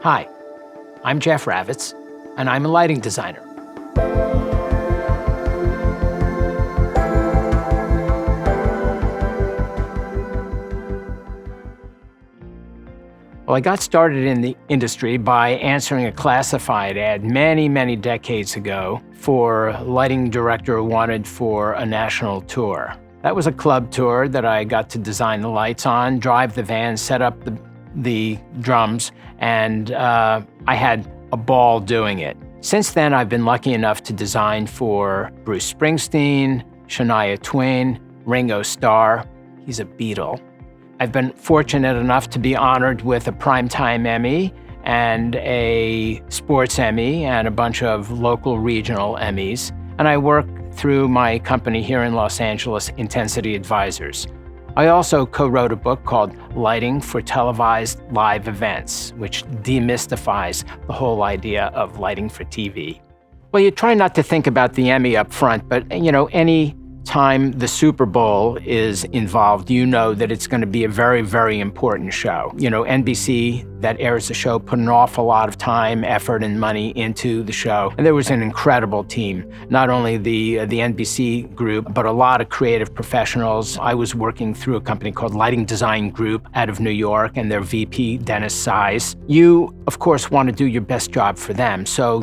Hi, I'm Jeff Ravitz, and I'm a lighting designer. Well, I got started in the industry by answering a classified ad many decades ago for a lighting director who wanted for a national tour. That was a club tour that I got to design the lights on, drive the van, set up the drums, and I had a ball doing it. Since then, I've been lucky enough to design for Bruce Springsteen, Shania Twain, Ringo Starr. He's a Beatle. I've been fortunate enough to be honored with a Primetime Emmy and a Sports Emmy and a bunch of local regional Emmys. And I work through my company here in Los Angeles, Intensity Advisors. I also co-wrote a book called Lighting for Televised Live Events, which demystifies the whole idea of lighting for TV. Well, you try not to think about the Emmy up front, but any time the Super Bowl is involved, you know that it's going to be a very important show. NBC that airs the show put an awful lot of time, effort, and money into the show. And there was an incredible team, not only the NBC group, but a lot of creative professionals. I was working through a company called Lighting Design Group out of New York, and their VP, Dennis Size. You, of course, want to do your best job for them. So,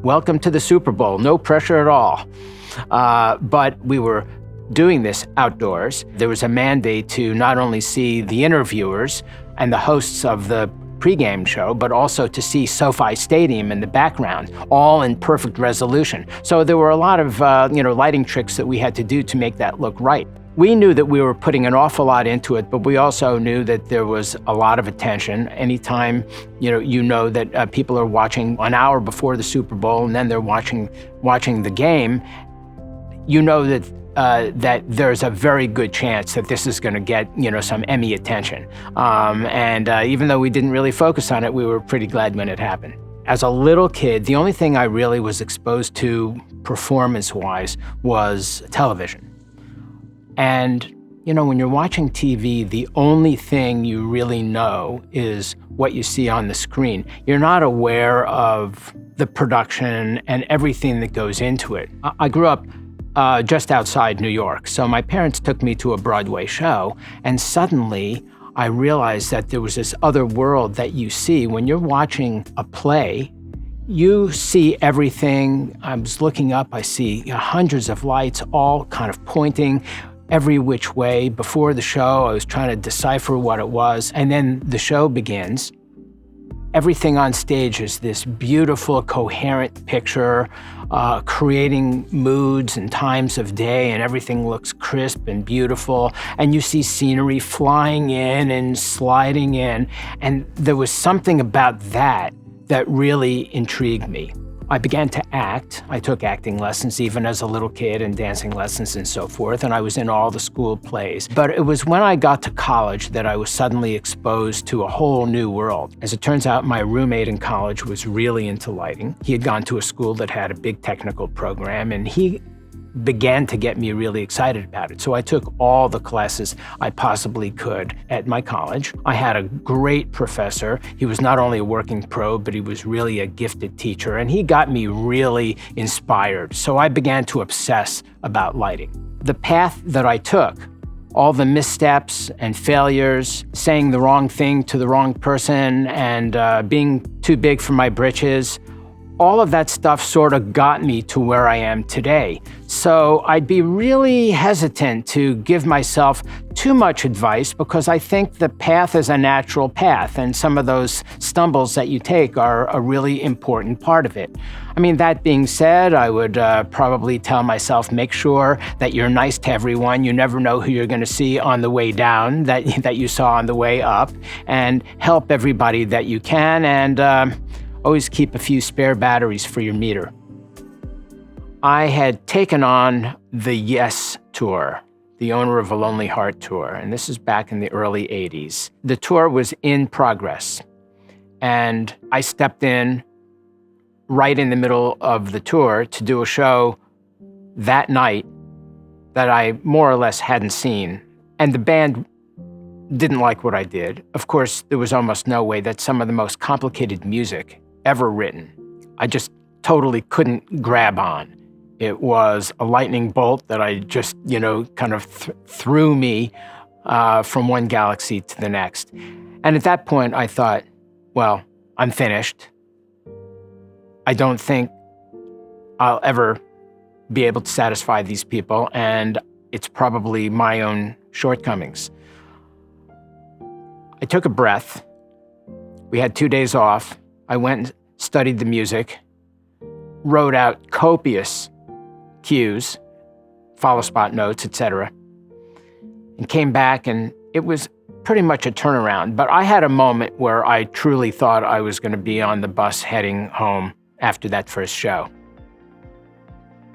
welcome to the Super Bowl. No pressure at all. But we were doing this outdoors. There was a mandate to not only see the interviewers and the hosts of the pregame show, but also to see SoFi Stadium in the background, all in perfect resolution. So there were a lot of, lighting tricks that we had to do to make that look right. We knew that we were putting an awful lot into it, but we also knew that there was a lot of attention. Anytime, that people are watching an hour before the Super Bowl and then they're watching the game, that there's a very good chance that this is going to get, some Emmy attention. And even though we didn't really focus on it, we were pretty glad when it happened. As a little kid, the only thing I really was exposed to performance-wise was television. And, when you're watching TV, the only thing you really know is what you see on the screen. You're not aware of the production and everything that goes into it. I grew up just outside New York. So my parents took me to a Broadway show, and suddenly I realized that there was this other world that you see. When you're watching a play, you see everything. I was looking up, I see hundreds of lights all kind of pointing every which way. Before the show, I was trying to decipher what it was, and then the show begins. Everything on stage is this beautiful, coherent picture, creating moods and times of day, and everything looks crisp and beautiful. And you see scenery flying in and sliding in. And there was something about that really intrigued me. I began to act. I took acting lessons even as a little kid and dancing lessons and so forth, and I was in all the school plays. But it was when I got to college that I was suddenly exposed to a whole new world. As it turns out, my roommate in college was really into lighting. He had gone to a school that had a big technical program, and he began to get me really excited about it. So I took all the classes I possibly could at my college. I had a great professor. He was not only a working pro, but he was really a gifted teacher, and he got me really inspired. So I began to obsess about lighting. The path that I took, all the missteps and failures, saying the wrong thing to the wrong person, and being too big for my britches, all of that stuff sort of got me to where I am today. So I'd be really hesitant to give myself too much advice, because I think the path is a natural path, and some of those stumbles that you take are a really important part of it. I mean, that being said, I would probably tell myself, make sure that you're nice to everyone. You never know who you're going to see on the way down that you saw on the way up, and help everybody that you can, and always keep a few spare batteries for your meter. I had taken on the Yes Tour, the owner of a Lonely Heart Tour, and this is back in the early 80s. The tour was in progress, and I stepped in right in the middle of the tour to do a show that night that I more or less hadn't seen. And the band didn't like what I did. Of course, there was almost no way that some of the most complicated music ever written, I just totally couldn't grab on. It was a lightning bolt that I just, kind of threw me from one galaxy to the next. And at that point, I thought, well, I'm finished. I don't think I'll ever be able to satisfy these people, and it's probably my own shortcomings. I took a breath. We had 2 days off. I went and studied the music, wrote out copious cues, follow spot notes, etc., and came back, and it was pretty much a turnaround. But I had a moment where I truly thought I was going to be on the bus heading home after that first show.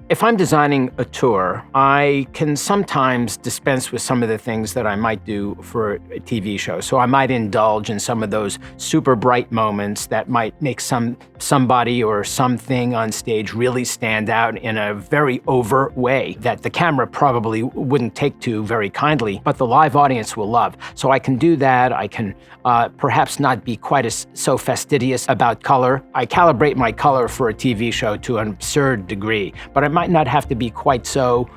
If I'm designing a tour, I can sometimes dispense with some of the things that I might do for a TV show. So I might indulge in some of those super bright moments that might make somebody or something on stage really stand out in a very overt way that the camera probably wouldn't take to very kindly, but the live audience will love. So I can do that. I can perhaps not be quite so fastidious about color. I calibrate my color for a TV show to an absurd degree, but I might not have to be quite so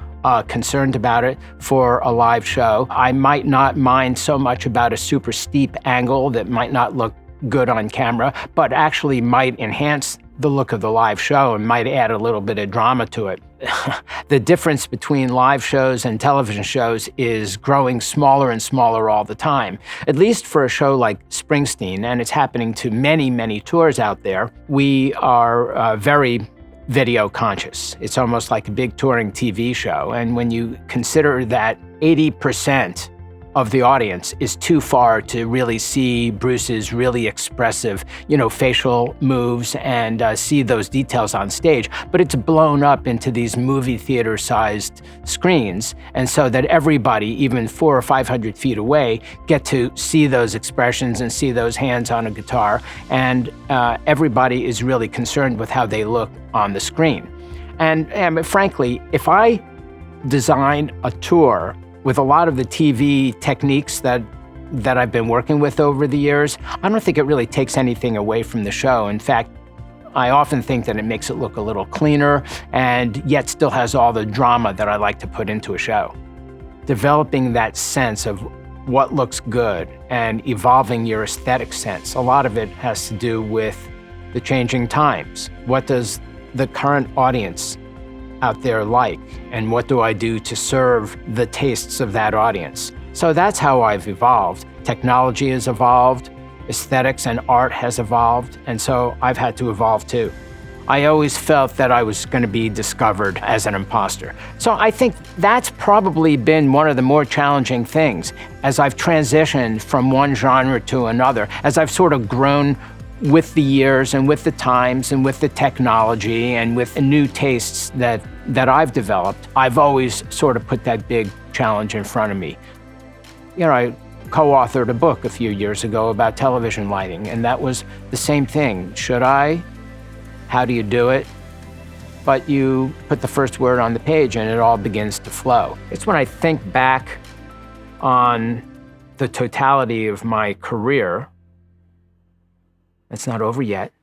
concerned about it for a live show. I might not mind so much about a super steep angle that might not look good on camera, but actually might enhance the look of the live show and might add a little bit of drama to it. The difference between live shows and television shows is growing smaller and smaller all the time. At least for a show like Springsteen, and it's happening to many, many tours out there, we are very video conscious. It's almost like a big touring TV show. And when you consider that 80% of the audience is too far to really see Bruce's really expressive, facial moves and see those details on stage, but it's blown up into these movie theater-sized screens, and so that everybody, even 400 or 500 feet away, get to see those expressions and see those hands on a guitar, and everybody is really concerned with how they look on the screen. And frankly, if I design a tour with a lot of the TV techniques that I've been working with over the years, I don't think it really takes anything away from the show. In fact, I often think that it makes it look a little cleaner and yet still has all the drama that I like to put into a show. Developing that sense of what looks good and evolving your aesthetic sense, a lot of it has to do with the changing times. What does the current audience out there like, and what do I do to serve the tastes of that audience? So that's how I've evolved. Technology has evolved, aesthetics and art has evolved, and so I've had to evolve too. I always felt that I was going to be discovered as an imposter. So I think that's probably been one of the more challenging things as I've transitioned from one genre to another, as I've sort of grown with the years and with the times and with the technology and with the new tastes that I've developed. I've always sort of put that big challenge in front of me. I co-authored a book a few years ago about television lighting, and that was the same thing. Should I? How do you do it? But you put the first word on the page and it all begins to flow. It's when I think back on the totality of my career. It's not over yet.